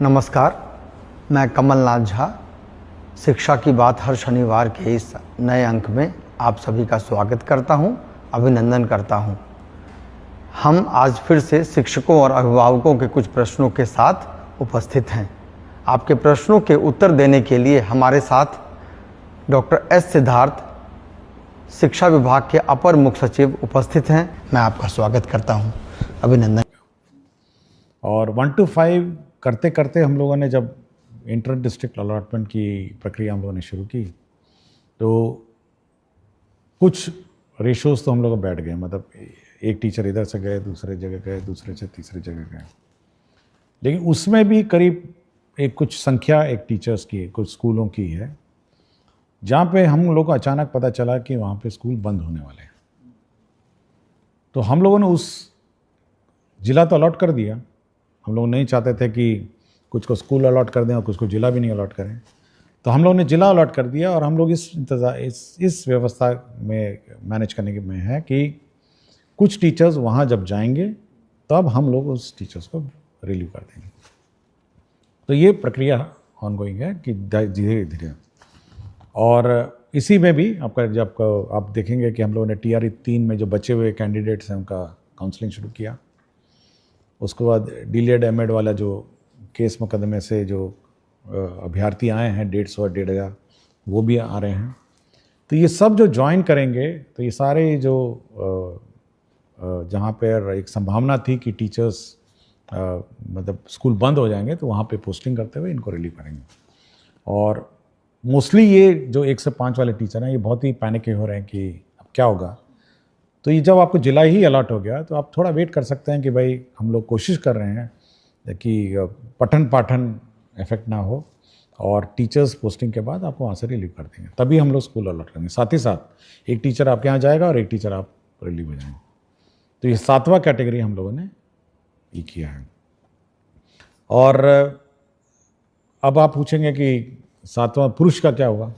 नमस्कार, मैं कमलनाथ झा। शिक्षा की बात हर शनिवार के इस नए अंक में आप सभी का स्वागत करता हूं, अभिनंदन करता हूं। हम आज फिर से शिक्षकों और अभिभावकों के कुछ प्रश्नों के साथ उपस्थित हैं। आपके प्रश्नों के उत्तर देने के लिए हमारे साथ डॉक्टर एस सिद्धार्थ, शिक्षा विभाग के अपर मुख्य सचिव उपस्थित हैं। मैं आपका स्वागत करता हूं, अभिनंदन। और 1 to 5 करते करते हम लोगों ने जब इंटर डिस्ट्रिक्ट अलॉटमेंट की प्रक्रिया हम लोगों ने शुरू की तो कुछ रेशोज़ तो हम लोग बैठ गए, मतलब एक टीचर इधर से गए, दूसरे जगह गए, दूसरे से तीसरी जगह गए। लेकिन उसमें भी करीब कुछ संख्या एक टीचर्स की, कुछ स्कूलों की है जहाँ पे हम लोग को अचानक पता चला कि वहाँ पे स्कूल बंद होने वाले हैं। तो हम लोगों ने उस ज़िला तो अलॉट कर दिया। हम लोग नहीं चाहते थे कि कुछ को स्कूल अलॉट कर दें और कुछ को ज़िला भी नहीं अलॉट करें, तो हम लोग ने ज़िला अलॉट कर दिया। और हम लोग इस व्यवस्था में मैनेज करने के में है कि कुछ टीचर्स वहाँ जब जाएंगे तब हम लोग उस टीचर्स को रिलीव कर देंगे। तो ये प्रक्रिया ऑनगोइंग है कि धीरे धीरे। और इसी में भी आप देखेंगे कि हम लोगों ने TRE 3 में जो बचे हुए कैंडिडेट्स हैं उनका काउंसलिंग शुरू किया। उसके बाद डीलेड एमएड वाला जो केस मुकदमे से जो अभ्यर्थी आए हैं 150 और 1500 वो भी आ रहे हैं। तो ये सब जो ज्वाइन करेंगे तो ये सारे जो जहाँ पर एक संभावना थी कि टीचर्स मतलब स्कूल बंद हो जाएंगे तो वहाँ पे पोस्टिंग करते हुए इनको रिलीव करेंगे। और मोस्टली ये जो 1 से 5 वाले टीचर हैं ये बहुत ही पैनिक हो रहे हैं कि अब क्या होगा। तो ये जब आपको जिला ही अलॉट हो गया तो आप थोड़ा वेट कर सकते हैं कि भाई हम लोग कोशिश कर रहे हैं कि पठन पाठन इफेक्ट ना हो और टीचर्स पोस्टिंग के बाद आपको वहाँ से रिलीव कर देंगे, तभी हम लोग स्कूल अलॉट करेंगे। साथ ही साथ एक टीचर आपके यहाँ जाएगा और एक टीचर आप रिलीव हो जाएंगे। तो ये 7वां कैटेगरी हम लोगों ने ये किया है। और अब आप पूछेंगे कि 7वां पुरुष का क्या होगा,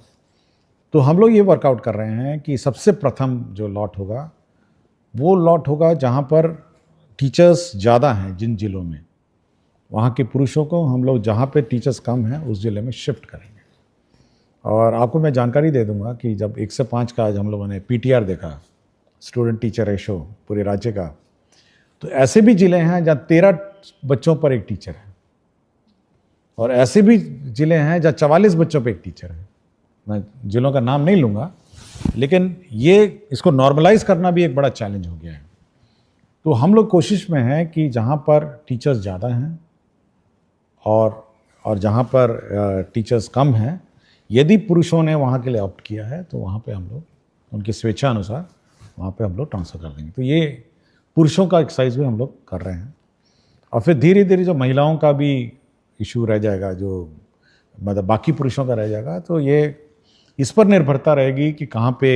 तो हम लोग ये वर्कआउट कर रहे हैं कि सबसे प्रथम जो लॉट होगा वो लॉट होगा जहाँ पर टीचर्स ज़्यादा हैं। जिन ज़िलों में वहाँ के पुरुषों को हम लोग जहाँ पे टीचर्स कम हैं उस ज़िले में शिफ्ट करेंगे। और आपको मैं जानकारी दे दूँगा कि जब 1 से 5 का आज हम लोगों ने PTR देखा, स्टूडेंट टीचर रेशो पूरे राज्य का, तो ऐसे भी ज़िले हैं जहाँ 13 बच्चों पर एक टीचर है और ऐसे भी ज़िले हैं जहाँ 44 बच्चों पर एक टीचर है। मैं ज़िलों का नाम नहीं लूँगा, लेकिन ये इसको नॉर्मलाइज करना भी एक बड़ा चैलेंज हो गया है। तो हम लोग कोशिश में हैं कि जहाँ पर टीचर्स ज़्यादा हैं और जहाँ पर टीचर्स कम हैं, यदि पुरुषों ने वहाँ के लिए ऑप्ट किया है तो वहाँ पे हम लोग उनकी स्वेच्छा अनुसार वहाँ पे हम लोग ट्रांसफ़र कर देंगे। तो ये पुरुषों का एक्सरसाइज भी हम लोग कर रहे हैं। और फिर धीरे धीरे जो महिलाओं का भी इशू रह जाएगा, जो मतलब बाकी पुरुषों का रह जाएगा, तो ये इस पर निर्भरता रहेगी कि कहाँ पे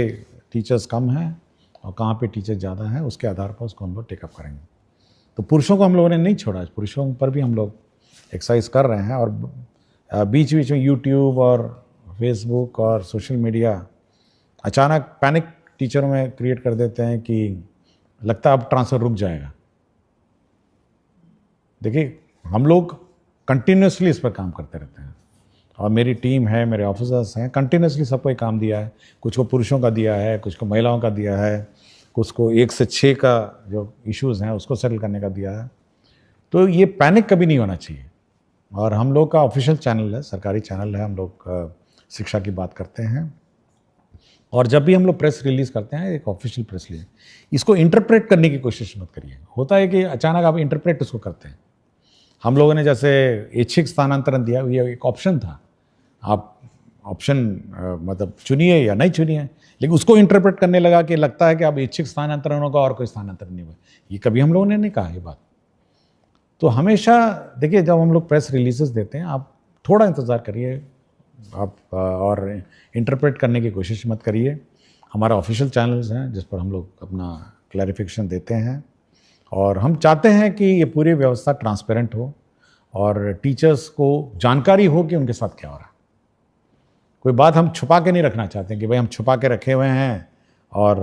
टीचर्स कम हैं और कहाँ पे टीचर्स ज़्यादा हैं, उसके आधार पर उसको हम लोग टेकअप करेंगे। तो पुरुषों को हम लोगों ने नहीं छोड़ा, पुरुषों पर भी हम लोग एक्सरसाइज कर रहे हैं। और बीच बीच में यूट्यूब और फेसबुक और सोशल मीडिया अचानक पैनिक टीचरों में क्रिएट कर देते हैं कि लगता है अब ट्रांसफ़र रुक जाएगा। देखिए, हम लोग कंटिन्यूसली इस पर काम करते रहते हैं और मेरी टीम है, मेरे ऑफिसर्स हैं, कंटिन्यूसली सबको एक काम दिया है। कुछ को पुरुषों का दिया है, कुछ को महिलाओं का दिया है, कुछ को 1 से 6 का जो इश्यूज़ हैं उसको सेटल करने का दिया है। तो ये पैनिक कभी नहीं होना चाहिए। और हम लोग का ऑफिशियल चैनल है, सरकारी चैनल है, हम लोग शिक्षा की बात करते हैं। और जब भी हम लोग प्रेस रिलीज़ करते हैं, एक ऑफिशियल प्रेस रिलीज, इसको इंटरप्रेट करने की कोशिश मत करिए। होता है कि अचानक आप इंटरप्रेट उसको करते हैं। हम लोगों ने जैसे ऐच्छिक स्थानांतरण दिया, ये एक ऑप्शन था, आप ऑप्शन मतलब चुनिए या नहीं चुनिए, लेकिन उसको इंटरप्रेट करने लगा कि लगता है कि अब ऐच्छिक स्थानांतरण होगा और कोई स्थानांतरण नहीं हुआ। ये कभी हम लोगों ने नहीं कहा ये बात। तो हमेशा देखिए, जब हम लोग प्रेस रिलीजेस देते हैं, आप थोड़ा इंतज़ार करिए, आप और इंटरप्रेट करने की कोशिश मत करिए। हमारा ऑफिशियल चैनल्स हैं जिस पर हम लोग अपना क्लैरिफिकेशन देते हैं और हम चाहते हैं कि ये पूरी व्यवस्था ट्रांसपेरेंट हो और टीचर्स को जानकारी हो कि उनके साथ क्या हो रहा है। कोई बात हम छुपा के नहीं रखना चाहते हैं कि भाई हम छुपा के रखे हुए हैं और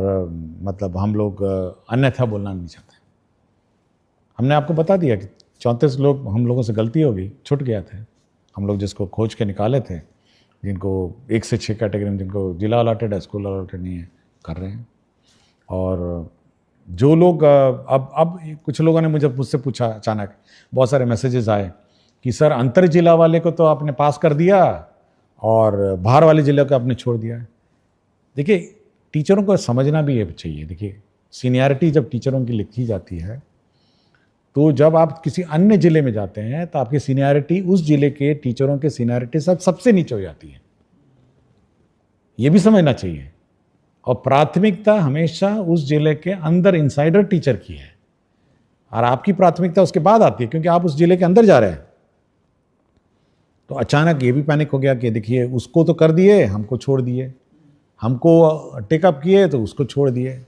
मतलब हम लोग अन्यथा बोलना नहीं चाहते। हमने आपको बता दिया कि 34 लोग हम लोगों से गलती हो गई, छूट गया थे। हम लोग जिसको खोज के निकाले थे, जिनको 1 से 6 कैटेगरी में जिनको जिला अलॉटेड है, स्कूल अलॉटेड नहीं है, कर रहे हैं। और जो लोग अब कुछ लोगों ने मुझसे पूछा, अचानक बहुत सारे मैसेजेस आए कि सर अंतर जिला वाले को तो आपने पास कर दिया और बाहर वाले जिले को आपने छोड़ दिया। देखिए, टीचरों को समझना भी ये चाहिए। देखिए, सीनियरिटी जब टीचरों की लिखी जाती है तो जब आप किसी अन्य जिले में जाते हैं तो आपकी सीनियरिटी उस जिले के टीचरों के सीनियरिटी सबसे नीचे हो जाती है। ये भी समझना चाहिए। और प्राथमिकता हमेशा उस जिले के अंदर इनसाइडर टीचर की है और आपकी प्राथमिकता उसके बाद आती है, क्योंकि आप उस जिले के अंदर जा रहे हैं। तो अचानक ये भी पैनिक हो गया कि देखिए, उसको तो कर दिए, हमको छोड़ दिए, हमको टेकअप किए तो उसको छोड़ दिए।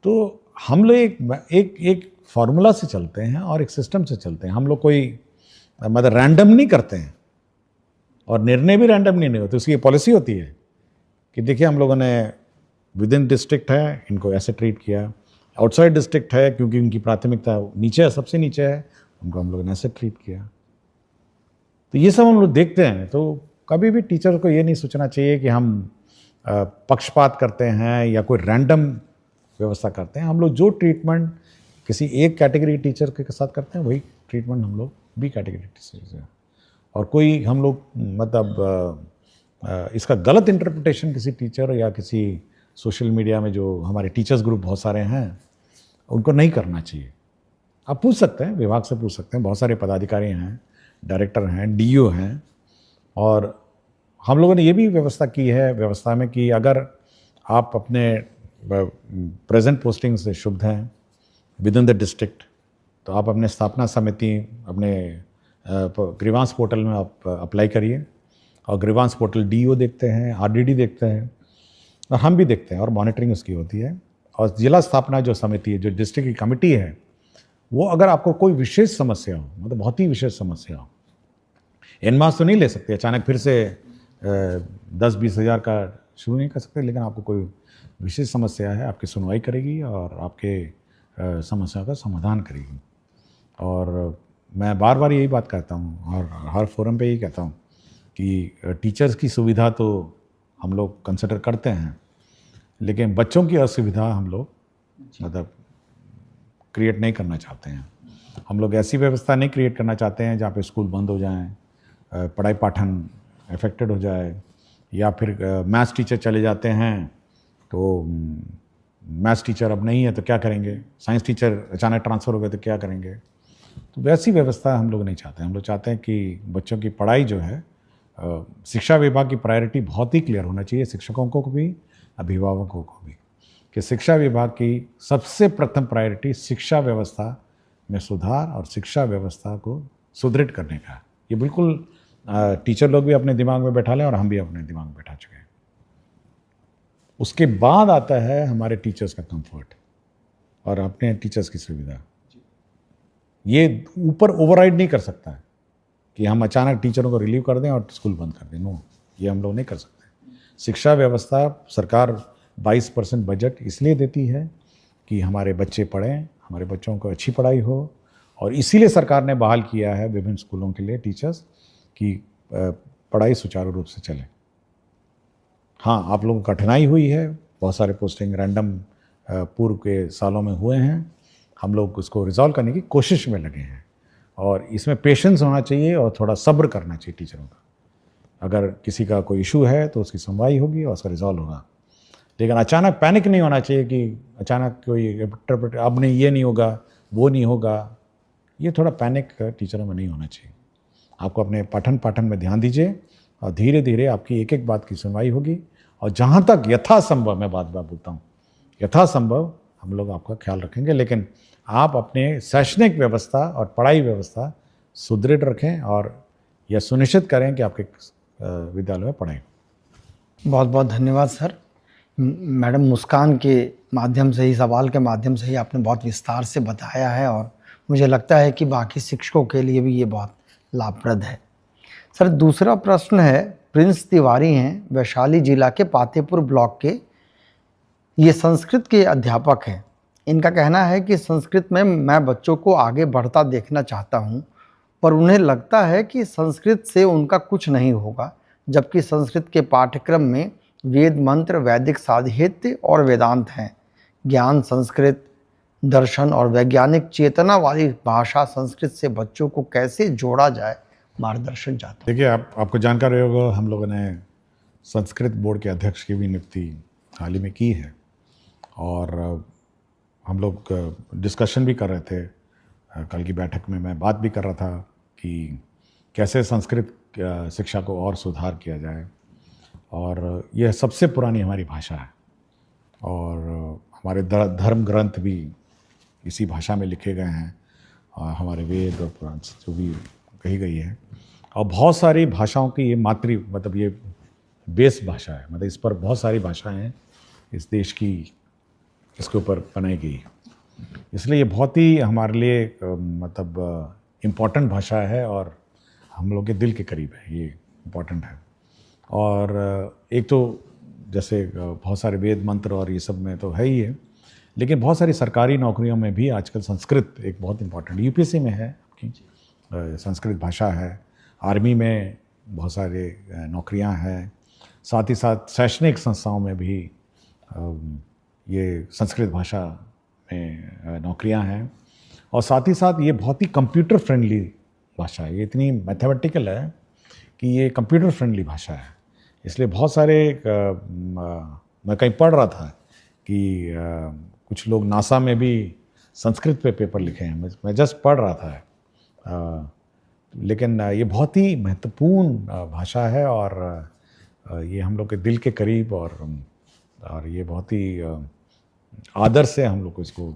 तो हम लोग एक फॉर्मूला से चलते हैं और एक सिस्टम से चलते हैं। हम लोग कोई मतलब रैंडम नहीं करते हैं और निर्णय भी रैंडम नहीं होते। उसकी पॉलिसी होती है कि देखिए, हम लोगों ने विद इन डिस्ट्रिक्ट है, इनको ऐसे ट्रीट किया, आउटसाइड डिस्ट्रिक्ट है क्योंकि उनकी प्राथमिकता नीचे है, सबसे नीचे है, उनको हम लोगों ने ऐसे ट्रीट किया। तो ये सब हम लोग देखते हैं। तो कभी भी टीचर को ये नहीं सोचना चाहिए कि हम पक्षपात करते हैं या कोई रैंडम व्यवस्था करते हैं। हम लोग जो ट्रीटमेंट किसी एक कैटेगरी टीचर के साथ करते हैं वही ट्रीटमेंट हम लोग बी कैटेगरी टीचर से। और कोई हम लोग मतलब इसका गलत इंटरप्रिटेशन किसी टीचर या किसी सोशल मीडिया में जो हमारे टीचर्स ग्रुप बहुत सारे हैं उनको नहीं करना चाहिए। आप पूछ सकते हैं, विभाग से पूछ सकते हैं, बहुत सारे पदाधिकारी हैं, डायरेक्टर हैं, डीओ हैं। और हम लोगों ने ये भी व्यवस्था की है व्यवस्था में कि अगर आप अपने प्रेजेंट पोस्टिंग से शुद्ध हैं विद इन द डिस्ट्रिक्ट, तो आप अपने स्थापना समिति, अपने ग्रीवांस पोर्टल में आप अप्लाई करिए। और ग्रीवांस पोर्टल डीओ देखते हैं, आरडीडी देखते हैं और हम भी देखते हैं और मॉनिटरिंग उसकी होती है। और जिला स्थापना जो समिति है, जो डिस्ट्रिक्ट की कमेटी है, वो अगर आपको कोई विशेष समस्या हो, मतलब बहुत ही विशेष समस्या हो, एनमास तो नहीं ले सकते, अचानक फिर से 10-20 हज़ार का शुरू नहीं कर सकते, लेकिन आपको कोई विशेष समस्या है, आपकी सुनवाई करेगी और आपके समस्या का समाधान करेगी। और मैं बार बार यही बात कहता हूँ और हर फोरम पे यही कहता हूँ कि टीचर्स की सुविधा तो हम लोग कंसिडर करते हैं, लेकिन बच्चों की असुविधा हम लोग मतलब क्रिएट नहीं करना चाहते हैं। हम लोग ऐसी व्यवस्था नहीं क्रिएट करना चाहते हैं जहाँ पे स्कूल बंद हो जाएं, पढ़ाई पाठन अफेक्टेड हो जाए, या फिर मैथ्स टीचर चले जाते हैं तो मैथ्स टीचर अब नहीं है तो क्या करेंगे, साइंस टीचर अचानक ट्रांसफ़र हो गए तो क्या करेंगे। तो वैसी व्यवस्था हम लोग नहीं चाहते। हम लोग चाहते हैं कि बच्चों की पढ़ाई जो है, शिक्षा विभाग की प्रायोरिटी बहुत ही क्लियर होना चाहिए, शिक्षकों को भी, अभिभावकों को भी, कि शिक्षा विभाग की सबसे प्रथम प्रायोरिटी शिक्षा व्यवस्था में सुधार और शिक्षा व्यवस्था को सुदृढ़ करने का। ये बिल्कुल टीचर लोग भी अपने दिमाग में बैठा लें और हम भी अपने दिमाग में बैठा चुके हैं। उसके बाद आता है हमारे टीचर्स का कंफर्ट और अपने टीचर्स की सुविधा। ये ऊपर ओवरराइड नहीं कर सकता है कि हम अचानक टीचरों को रिलीव कर दें और स्कूल बंद कर दें। नो, ये हम लोग नहीं कर सकते। शिक्षा व्यवस्था, सरकार 22% बजट इसलिए देती है कि हमारे बच्चे पढ़ें, हमारे बच्चों को अच्छी पढ़ाई हो, और इसीलिए सरकार ने बहाल किया है विभिन्न स्कूलों के लिए टीचर्स की पढ़ाई सुचारू रूप से चले। हाँ, आप लोगों को कठिनाई हुई है, बहुत सारे पोस्टिंग रैंडम पूर्व के सालों में हुए हैं। हम लोग उसको रिजॉल्व करने की कोशिश में लगे हैं और इसमें पेशेंस होना चाहिए और थोड़ा सब्र करना चाहिए टीचरों का। अगर किसी का कोई इशू है तो उसकी सुनवाई होगी और उसका रिजॉल्व होगा, लेकिन अचानक पैनिक नहीं होना चाहिए कि अचानक कोई अब नहीं, ये नहीं होगा, वो नहीं होगा। ये थोड़ा पैनिक टीचरों में नहीं होना चाहिए। आपको अपने पठन में ध्यान दीजिए और धीरे धीरे आपकी एक एक बात की सुनवाई होगी। और जहाँ तक यथासंभव, मैं बात बोलता हूँ, यथासंभव हम लोग आपका ख्याल रखेंगे, लेकिन आप अपने शैक्षणिक व्यवस्था और पढ़ाई व्यवस्था सुदृढ़ रखें और यह सुनिश्चित करें कि आपके विद्यालय में पढ़ाई। बहुत बहुत धन्यवाद सर। मैडम मुस्कान के माध्यम से ही, सवाल के माध्यम से ही आपने बहुत विस्तार से बताया है और मुझे लगता है कि बाकी शिक्षकों के लिए भी ये बहुत लाभप्रद है। सर, दूसरा प्रश्न है, प्रिंस तिवारी हैं, वैशाली जिला के पातेपुर ब्लॉक के, ये संस्कृत के अध्यापक हैं। इनका कहना है कि संस्कृत में मैं बच्चों को आगे बढ़ता देखना चाहता हूँ, पर उन्हें लगता है कि संस्कृत से उनका कुछ नहीं होगा, जबकि संस्कृत के पाठ्यक्रम में वेद मंत्र, वैदिक साहित्य और वेदांत हैं। ज्ञान, संस्कृत, दर्शन और वैज्ञानिक चेतना वाली भाषा संस्कृत से बच्चों को कैसे जोड़ा जाए, मार्गदर्शन चाहता हूँ। देखिए, आपको जानकारी होगा, हम लोगों ने संस्कृत बोर्ड के अध्यक्ष की भी नियुक्ति हाल ही में की है और हम लोग डिस्कशन भी कर रहे थे। कल की बैठक में मैं बात भी कर रहा था कि कैसे संस्कृत शिक्षा को और सुधार किया जाए। और यह सबसे पुरानी हमारी भाषा है और हमारे धर्म ग्रंथ भी इसी भाषा में लिखे गए हैं, हमारे वेद और पुराण जो भी कही गई है। और बहुत सारी भाषाओं की ये मतलब ये बेस भाषा है, मतलब इस पर बहुत सारी भाषाएं हैं इस देश की, इसके ऊपर बनाई गई। इसलिए ये बहुत ही हमारे लिए मतलब इम्पॉर्टेंट भाषा है और हम लोग के दिल के करीब है, ये इम्पॉर्टेंट है। और एक तो जैसे बहुत सारे वेद मंत्र और ये सब में तो है ही है, लेकिन बहुत सारी सरकारी नौकरियों में भी आजकल संस्कृत एक बहुत इम्पॉर्टेंट, यूपीएससी में है आपकी संस्कृत भाषा है, आर्मी में बहुत सारे नौकरियां हैं, साथ ही साथ शैक्षणिक संस्थाओं में भी ये संस्कृत भाषा में नौकरियां हैं। और साथ ही साथ ये बहुत ही कंप्यूटर फ्रेंडली भाषा है, ये इतनी मैथमेटिकल है कि ये कंप्यूटर फ्रेंडली भाषा है। इसलिए बहुत सारे मैं कहीं पढ़ रहा था कि कुछ लोग नासा में भी संस्कृत पे पेपर लिखे हैं, मैं जस्ट पढ़ रहा था। लेकिन ये बहुत ही महत्वपूर्ण भाषा है और ये हम लोग के दिल के करीब और ये बहुत ही आदर से हम लोग को इसको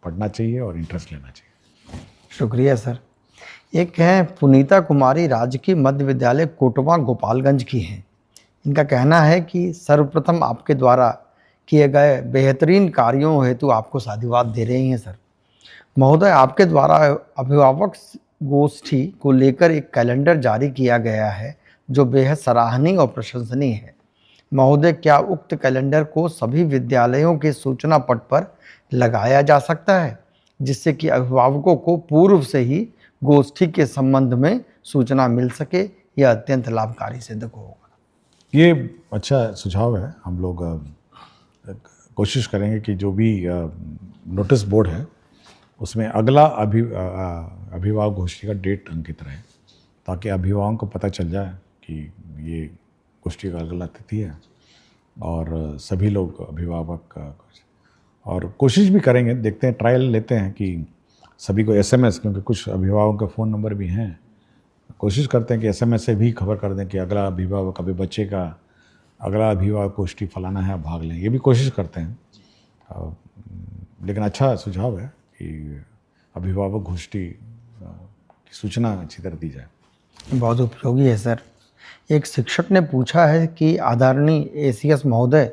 पढ़ना चाहिए और इंटरेस्ट लेना चाहिए। शुक्रिया सर। एक हैं पुनीता कुमारी, राजकीय मध्य विद्यालय कोटवा गोपालगंज की हैं। इनका कहना है कि सर्वप्रथम आपके द्वारा किए गए बेहतरीन कार्यों हेतु आपको साधुवाद दे रही हैं सर। महोदय, आपके द्वारा अभिभावक गोष्ठी को लेकर एक कैलेंडर जारी किया गया है जो बेहद सराहनीय और प्रशंसनीय है। महोदय, क्या उक्त कैलेंडर को सभी विद्यालयों के सूचना पट पर लगाया जा सकता है, जिससे कि अभिभावकों को पूर्व से ही गोष्ठी के संबंध में सूचना मिल सके? यह अत्यंत लाभकारी सिद्ध होगा। ये अच्छा सुझाव है। हम लोग कोशिश करेंगे कि जो भी नोटिस बोर्ड है उसमें अगला अभिभावक गोष्ठी का डेट अंकित रहे, ताकि अभिभावकों को पता चल जाए कि ये गोष्ठी का अगला तिथि है और सभी लोग अभिभावक और कोशिश भी करेंगे, देखते हैं, ट्रायल लेते हैं कि सभी को एसएमएस, क्योंकि कुछ अभिभावकों के फ़ोन नंबर भी हैं, कोशिश करते हैं कि एसएमएस से भी खबर कर दें कि अगला अभिभावक, अभी बच्चे का अगला अभिभावक गोष्ठी फलाना है, भाग लें, ये भी कोशिश करते हैं। लेकिन अच्छा सुझाव है कि अभिभावक गोष्ठी की सूचना अच्छी तरह दी जाए। बहुत उपयोगी है सर। एक शिक्षक ने पूछा है कि आदरणीय एसीएस महोदय,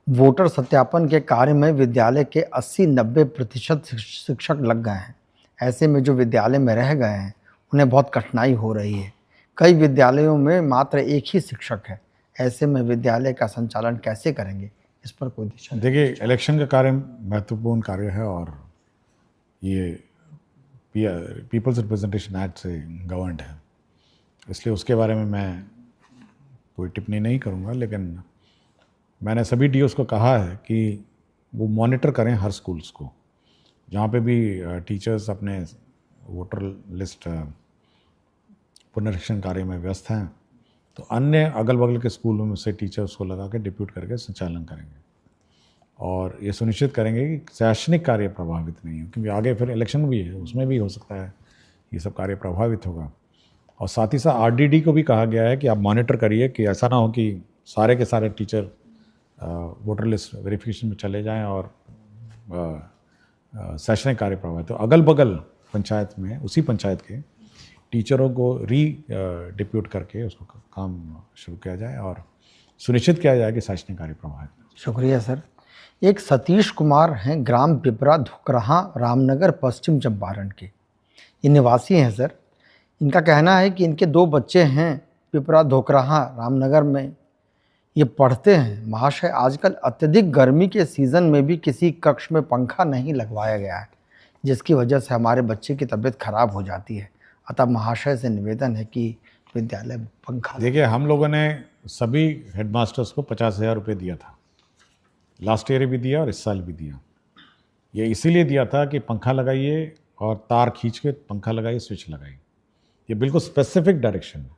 वोटर सत्यापन के कार्य में विद्यालय के 80-90% शिक्षक लग गए हैं। ऐसे में जो विद्यालय में रह गए हैं उन्हें बहुत कठिनाई हो रही है। कई विद्यालयों में मात्र एक ही शिक्षक है। ऐसे में विद्यालय का संचालन कैसे करेंगे, इस पर कोई दिशा? देखिए, इलेक्शन का कार्य महत्वपूर्ण कार्य है और ये पीपल्स रिप्रेजेंटेशन एक्ट से गवर्नड है, इसलिए उसके बारे में मैं कोई टिप्पणी नहीं करूँगा। लेकिन मैंने सभी डीओस को कहा है कि वो मॉनिटर करें हर स्कूल्स को, जहाँ पे भी टीचर्स अपने वोटर लिस्ट पुनरीक्षण कार्य में व्यस्त हैं, तो अन्य अगल बगल के स्कूलों में से टीचर्स को लगा के डिप्यूट करके संचालन करेंगे और ये सुनिश्चित करेंगे कि शैक्षणिक कार्य प्रभावित नहीं हो, क्योंकि आगे फिर इलेक्शन भी है, उसमें भी हो सकता है ये सब कार्य प्रभावित होगा। और साथ ही साथ आरडीडी को भी कहा गया है कि आप मॉनिटर करिए कि ऐसा ना हो कि सारे के सारे टीचर वोटर लिस्ट वेरिफिकेशन में चले जाएं और शैक्षणिक कार्य प्रभावित हो। अगल बगल पंचायत में, उसी पंचायत के टीचरों को डिप्यूट करके उसको काम शुरू किया जाए और सुनिश्चित किया जाए कि शैक्षणिक कार्य प्रभावित हो। शुक्रिया सर। एक सतीश कुमार हैं, ग्राम पिपरा धुकरहा, रामनगर, पश्चिम चंपारण के। ये निवासी हैं सर। इनका कहना है कि इनके 2 बच्चे हैं पिपरा धोकरहा रामनगर में। ये पढ़ते हैं, महाशय आजकल अत्यधिक गर्मी के सीज़न में भी किसी कक्ष में पंखा नहीं लगवाया गया है, जिसकी वजह से हमारे बच्चे की तबीयत खराब हो जाती है। अतः महाशय से निवेदन है कि विद्यालय में पंखा देखिए, हम लोगों ने सभी हेडमास्टर्स को 50,000 रुपये दिया था। लास्ट ईयर भी दिया और इस साल भी दिया। ये इसीलिए दिया था कि पंखा लगाइए और तार खींच के पंखा लगाइए, स्विच लगाइए। ये बिल्कुल स्पेसिफिक डायरेक्शन है,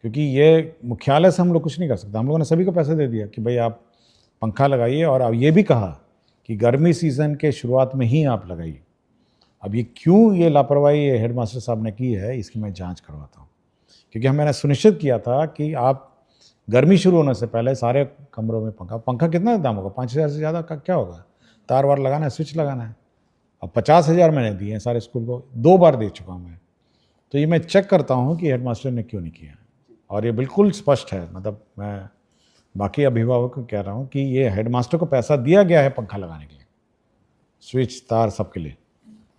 क्योंकि ये मुख्यालय से हम लोग कुछ नहीं कर सकते। हम लोगों ने सभी को पैसे दे दिया कि भाई आप पंखा लगाइए, और अब ये भी कहा कि गर्मी सीज़न के शुरुआत में ही आप लगाइए। अब ये क्यों ये लापरवाही ये हेडमास्टर साहब ने की है, इसकी मैं जांच करवाता हूँ, क्योंकि मैंने सुनिश्चित किया था कि आप गर्मी शुरू होने से पहले सारे कमरों में पंखा कितना दाम होगा, 5,000 से ज़्यादा का क्या होगा? तार वार लगाना है, स्विच लगाना है। अब 50,000 मैंने दिए हैं सारे स्कूल को, 2 बार दे चुका हूँ मैं। तो ये मैं चेक करता हूँ कि हेडमास्टर ने क्यों नहीं किया, और ये बिल्कुल स्पष्ट है। मतलब मैं बाकी अभिभावक को कह रहा हूँ कि ये हेडमास्टर को पैसा दिया गया है पंखा लगाने के लिए, स्विच तार सबके लिए।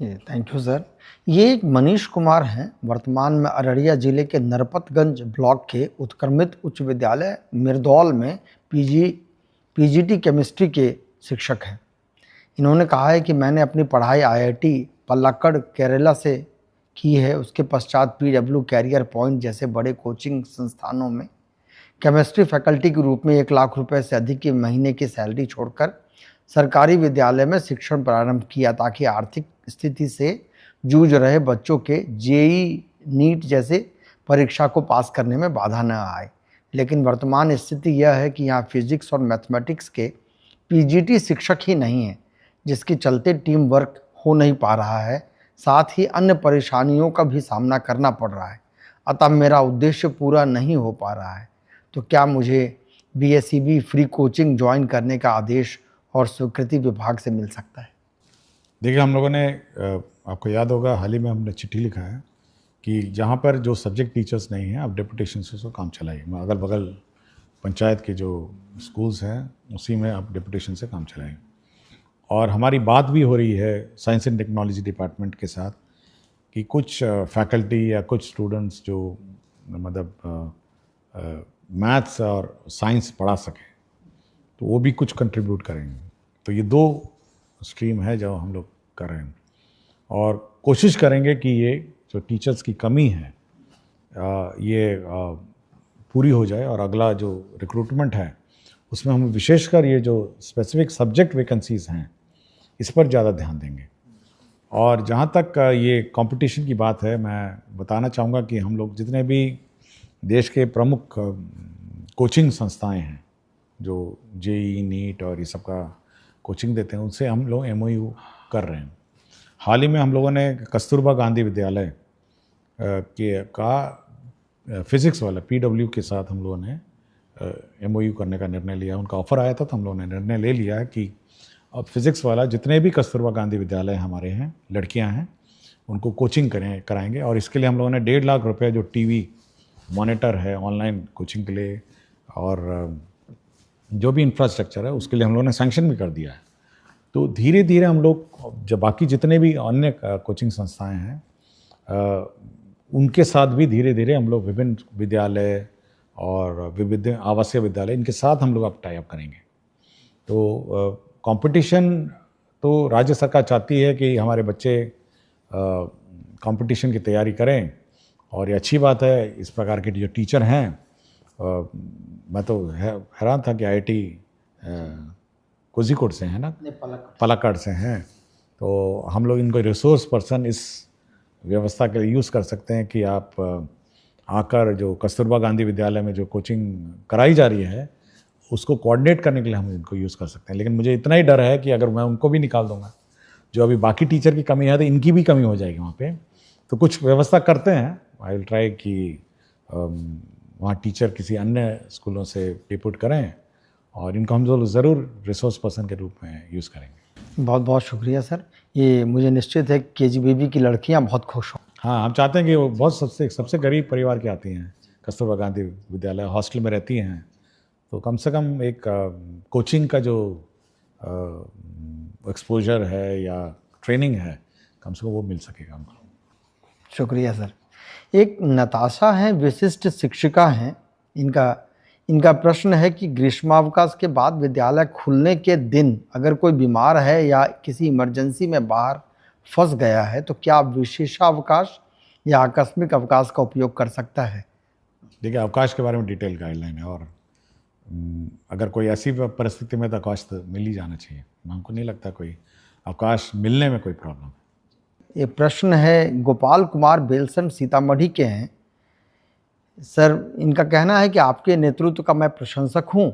Thank you sir. ये एक मनीष कुमार हैं, वर्तमान में अररिया जिले के नरपतगंज ब्लॉक के उत्क्रमित उच्च विद्यालय मिर्दौल में पीजीटी केमिस्ट्री के शिक्षक हैं। इन्होंने कहा है कि मैंने अपनी पढ़ाई आईआईटी पल्लाक्कड़ केरला से की है। उसके पश्चात पीडब्ल्यू कैरियर पॉइंट जैसे बड़े कोचिंग संस्थानों में केमिस्ट्री फैकल्टी के रूप में 1 लाख रुपए से अधिक की महीने की सैलरी छोड़कर सरकारी विद्यालय में शिक्षण प्रारंभ किया, ताकि आर्थिक स्थिति से जूझ रहे बच्चों के जेई नीट जैसे परीक्षा को पास करने में बाधा न आए। लेकिन वर्तमान स्थिति यह है कि यहाँ फिजिक्स और मैथमेटिक्स के पीजीटी शिक्षक ही नहीं हैं, जिसके चलते टीम वर्क हो नहीं पा रहा है, साथ ही अन्य परेशानियों का भी सामना करना पड़ रहा है। अतः मेरा उद्देश्य पूरा नहीं हो पा रहा है। तो क्या मुझे बीएसईबी फ्री कोचिंग ज्वाइन करने का आदेश और स्वीकृति विभाग से मिल सकता है? देखिए, हम लोगों ने आपको याद होगा हाल ही में हमने चिट्ठी लिखा है कि जहाँ पर जो सब्जेक्ट टीचर्स नहीं हैं, आप डेपुटेशन से उसको काम चलाइए। अगल बगल पंचायत के जो स्कूल्स हैं उसी में आप डेपुटेशन से काम चलाइए। और हमारी बात भी हो रही है साइंस एंड टेक्नोलॉजी डिपार्टमेंट के साथ कि कुछ फैकल्टी या कुछ स्टूडेंट्स जो मतलब मैथ्स और साइंस पढ़ा सकें, तो वो भी कुछ कंट्रीब्यूट करेंगे। तो ये 2 स्ट्रीम है जो हम लोग कर रहे हैं, और कोशिश करेंगे कि ये जो टीचर्स की कमी है ये पूरी हो जाए, और अगला जो रिक्रूटमेंट है उसमें हम विशेषकर ये जो स्पेसिफिक सब्जेक्ट वैकेंसीज़ हैं इस पर ज़्यादा ध्यान देंगे। और जहाँ तक ये कंपटीशन की बात है, मैं बताना चाहूँगा कि हम लोग जितने भी देश के प्रमुख कोचिंग संस्थाएं हैं जो जेई नीट और ये सब का कोचिंग देते हैं, उनसे हम लोग एमओयू कर रहे हैं। हाल ही में हम लोगों ने कस्तूरबा गांधी विद्यालय का फिज़िक्स वाला पीडब्ल्यू के साथ हम लोगों ने एमओयू करने का निर्णय लिया। उनका ऑफ़र आया था तो हम लोगों ने निर्णय ले लिया कि अब फिज़िक्स वाला जितने भी कस्तूरबा गांधी विद्यालय हमारे हैं, लड़कियां हैं, उनको कोचिंग कराएंगे। और इसके लिए हम लोगों ने 1.5 लाख रुपये जो टीवी मॉनिटर है ऑनलाइन कोचिंग के लिए, और जो भी इंफ्रास्ट्रक्चर है उसके लिए हम लोगों ने सैंक्शन भी कर दिया है। तो धीरे धीरे हम लोग जब बाकी जितने भी अन्य कोचिंग संस्थाएं हैं उनके साथ भी धीरे धीरे हम लोग विभिन्न विद्यालय और विविध आवासीय विद्यालय इनके साथ हम लोग अब टाई अप करेंगे। तो कंपटीशन तो राज्य सरकार चाहती है कि हमारे बच्चे कंपटीशन की तैयारी करें, और ये अच्छी बात है। इस प्रकार के जो टीचर हैं, मैं तो हैरान था कि आईआईटी कोझिकोड से हैं ना, पलक्कड़ से हैं। तो हम लोग इनको रिसोर्स पर्सन इस व्यवस्था के लिए यूज़ कर सकते हैं कि आप आकर जो कस्तूरबा गांधी विद्यालय में जो कोचिंग कराई जा रही है उसको कोऑर्डिनेट करने के लिए हम इनको यूज़ कर सकते हैं। लेकिन मुझे इतना ही डर है कि अगर मैं उनको भी निकाल दूंगा, जो अभी बाकी टीचर की कमी है, तो इनकी भी कमी हो जाएगी वहाँ पे। तो कुछ व्यवस्था करते हैं, आई विल ट्राई कि वहाँ टीचर किसी अन्य स्कूलों से डिप्यूट करें, और इनको हम ज़रूर रिसोर्स पर्सन के रूप में यूज़ करेंगे। बहुत बहुत शुक्रिया सर। ये मुझे निश्चित है कि केजीबीवी की लड़कियाँ बहुत खुश हों। हाँ, हम चाहते हैं कि वो बहुत सबसे गरीब परिवार की आती हैं, कस्तूरबा गांधी विद्यालय हॉस्टल में रहती हैं, तो कम से कम एक कोचिंग का जो एक्सपोजर है या ट्रेनिंग है, कम से कम वो मिल सकेगा हमको। शुक्रिया सर। एक नताशा हैं, विशिष्ट शिक्षिका हैं। इनका इनका प्रश्न है कि ग्रीष्मावकाश के बाद विद्यालय खुलने के दिन अगर कोई बीमार है या किसी इमरजेंसी में बाहर फंस गया है तो क्या विशेषावकाश या आकस्मिक अवकाश का उपयोग कर सकता है? देखिए, अवकाश के बारे में डिटेल गाइडलाइन है और अगर कोई ऐसी परिस्थिति में तो अवकाश तो मिल ही जाना चाहिए। हमको नहीं लगता कोई अवकाश मिलने में कोई प्रॉब्लम है। ये प्रश्न है गोपाल कुमार बेलसन सीतामढ़ी के हैं। सर, इनका कहना है कि आपके नेतृत्व का मैं प्रशंसक हूं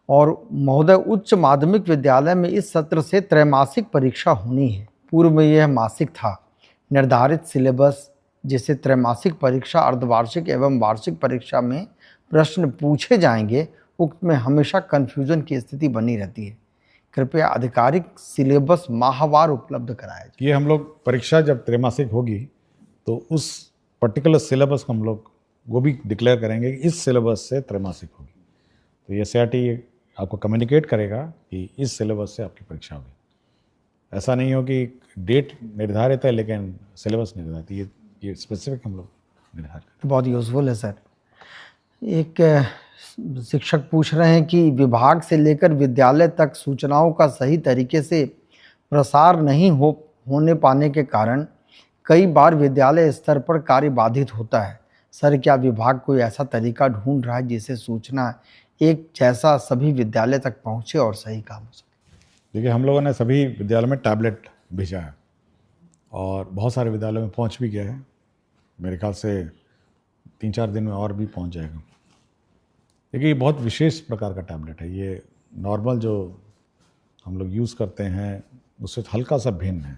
और महोदय, उच्च माध्यमिक विद्यालय में इस सत्र से त्रैमासिक परीक्षा होनी है। पूर्व में यह मासिक था। निर्धारित सिलेबस जिसे त्रैमासिक परीक्षा, अर्धवार्षिक एवं वार्षिक परीक्षा में प्रश्न पूछे जाएंगे, उक्त में हमेशा कन्फ्यूजन की स्थिति बनी रहती है। कृपया आधिकारिक सिलेबस माहवार उपलब्ध कराया जाए। ये हम लोग परीक्षा जब त्रैमासिक होगी तो उस पर्टिकुलर सिलेबस को हम लोग वो भी डिक्लेयर करेंगे कि इस सिलेबस से त्रैमासिक होगी। तो ये CRT आपको कम्युनिकेट करेगा कि इस सिलेबस से आपकी परीक्षा होगी। ऐसा नहीं हो कि डेट निर्धारित है लेकिन सिलेबस निर्धारित है। ये स्पेसिफिक हम लोग निर्धारित करें। बहुत यूज़फुल है सर। एक शिक्षक पूछ रहे हैं कि विभाग से लेकर विद्यालय तक सूचनाओं का सही तरीके से प्रसार नहीं होने पाने के कारण कई बार विद्यालय स्तर पर कार्य बाधित होता है। सर, क्या विभाग कोई ऐसा तरीका ढूंढ रहा है जिससे सूचना एक जैसा सभी विद्यालय तक पहुंचे और सही काम हो सके? देखिए, हम लोगों ने सभी विद्यालयों में टैबलेट भेजा है और बहुत सारे विद्यालयों में पहुंच भी गया है। मेरे ख्याल से 3-4 दिन में और भी पहुंच जाएगा। देखिए, ये बहुत विशेष प्रकार का टैबलेट है। ये नॉर्मल जो हम लोग यूज़ करते हैं उससे हल्का सा भिन्न है।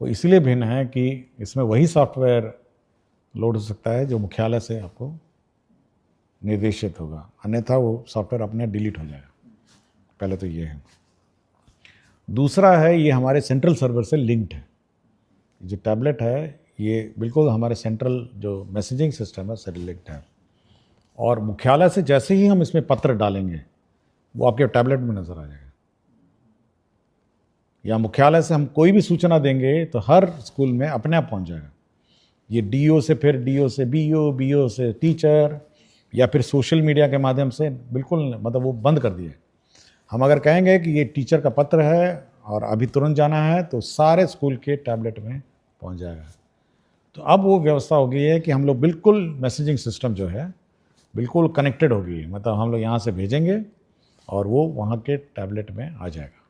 वो इसलिए भिन्न है कि इसमें वही सॉफ्टवेयर लोड हो सकता है जो मुख्यालय से आपको निर्देशित होगा, अन्यथा वो सॉफ्टवेयर अपने डिलीट हो जाएगा। पहले तो ये है। दूसरा है, ये हमारे सेंट्रल सर्वर से लिंक्ड है। जो टैबलेट है ये बिल्कुल हमारे सेंट्रल जो मैसेजिंग सिस्टम है से लिंक्ड है और मुख्यालय से जैसे ही हम इसमें पत्र डालेंगे वो आपके टैबलेट में नज़र आ जाएगा। या मुख्यालय से हम कोई भी सूचना देंगे तो हर स्कूल में अपने आप पहुंच जाएगा। ये DO से, फिर DO से BO, BO से टीचर, या फिर सोशल मीडिया के माध्यम से बिल्कुल मतलब वो बंद कर दिए। हम अगर कहेंगे कि ये टीचर का पत्र है और अभी तुरंत जाना है तो सारे स्कूल के टैबलेट में पहुंच जाएगा। तो अब वो व्यवस्था हो गई है कि हम लोग बिल्कुल मैसेजिंग सिस्टम जो है बिल्कुल कनेक्टेड हो गई है। मतलब हम लोग यहाँ से भेजेंगे और वो वहाँ के टैबलेट में आ जाएगा।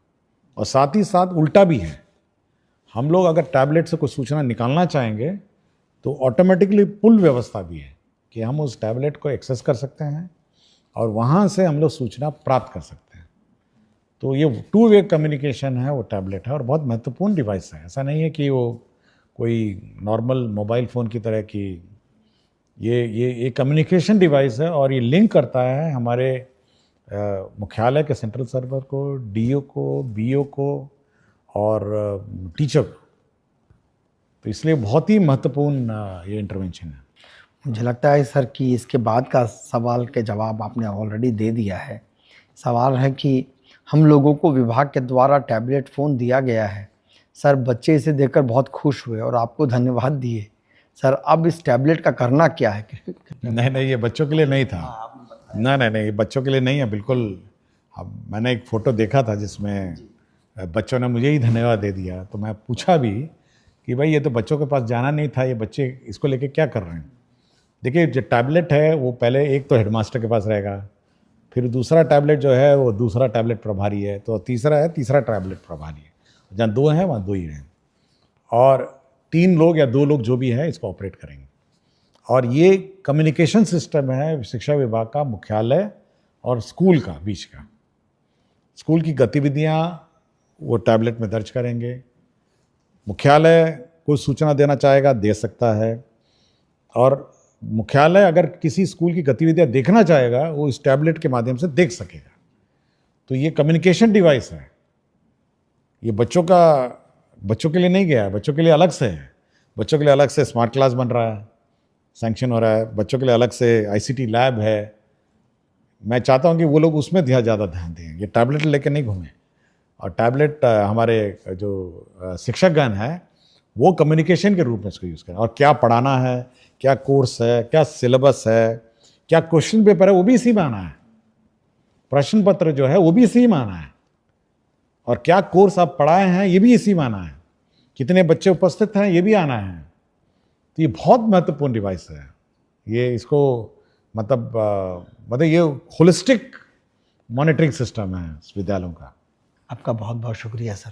और साथ ही साथ उल्टा भी है, हम लोग अगर टैबलेट से कोई सूचना निकालना चाहेंगे तो ऑटोमेटिकली पुल व्यवस्था भी है कि हम उस टैबलेट को एक्सेस कर सकते हैं और वहाँ से हम लोग सूचना प्राप्त कर सकते हैं। तो ये 2 वे कम्युनिकेशन है, वो टैबलेट है और बहुत महत्वपूर्ण डिवाइस है। ऐसा नहीं है कि वो कोई नॉर्मल मोबाइल फ़ोन की तरह की, ये कम्युनिकेशन डिवाइस है और ये लिंक करता है हमारे मुख्यालय के सेंट्रल सर्वर को, DO को, BO को और टीचर को। तो इसलिए बहुत ही महत्वपूर्ण ये इंटरवेंशन है। मुझे लगता है सर कि इसके बाद का सवाल के जवाब आपने ऑलरेडी दे दिया है। सवाल है कि हम लोगों को विभाग के द्वारा टैबलेट फ़ोन दिया गया है। सर, बच्चे इसे देखकर बहुत खुश हुए और आपको धन्यवाद दिए। सर, अब इस टैबलेट का करना क्या है? नहीं, ये बच्चों के लिए नहीं था। नहीं, ये बच्चों के लिए नहीं है बिल्कुल। मैंने एक फ़ोटो देखा था जिसमें बच्चों ने मुझे ही धन्यवाद दे दिया। तो मैं पूछा भी कि भाई ये तो बच्चों के पास जाना नहीं था, ये बच्चे इसको लेके क्या कर रहे हैं? देखिए, जो टैबलेट है वो पहले एक तो हेडमास्टर के पास रहेगा, फिर दूसरा टैबलेट जो है वो दूसरा टैबलेट प्रभारी है, तो तीसरा टैबलेट प्रभारी है। जहाँ 2 हैं वहाँ 2 ही हैं और 3 लोग या 2 लोग जो भी है इसको ऑपरेट करेंगे। और ये कम्युनिकेशन सिस्टम है शिक्षा विभाग का मुख्यालय और स्कूल का बीच का। स्कूल की गतिविधियाँ वो टैबलेट में दर्ज करेंगे। मुख्यालय कोई सूचना देना चाहेगा दे सकता है और मुख्यालय अगर किसी स्कूल की गतिविधियाँ देखना चाहेगा वो इस टैबलेट के माध्यम से देख सकेगा। तो ये कम्युनिकेशन डिवाइस है। ये बच्चों के लिए नहीं गया है, बच्चों के लिए अलग से है। बच्चों के लिए अलग से स्मार्ट क्लास बन रहा है, सैंक्शन हो रहा है। बच्चों के लिए अलग से ICT लैब है। मैं चाहता हूँ कि वो लोग उसमें ज़्यादा ध्यान दें, ये टैबलेट लेकर नहीं घूमें। और टैबलेट हमारे जो शिक्षकगण हैं वो कम्युनिकेशन के रूप में इसको यूज़ करें। और क्या पढ़ाना है, क्या कोर्स है, क्या सिलेबस है, क्या क्वेश्चन पेपर है वो भी इसी में आना है, प्रश्न पत्र जो है वो भी इसी में आना है, और क्या कोर्स आप पढ़ाए हैं ये भी इसी में आना है, कितने बच्चे उपस्थित हैं ये भी आना है। तो ये बहुत महत्वपूर्ण डिवाइस है ये, इसको मतलब ये होलिस्टिक मॉनिटरिंग सिस्टम है विद्यालयों का। आपका बहुत बहुत शुक्रिया सर।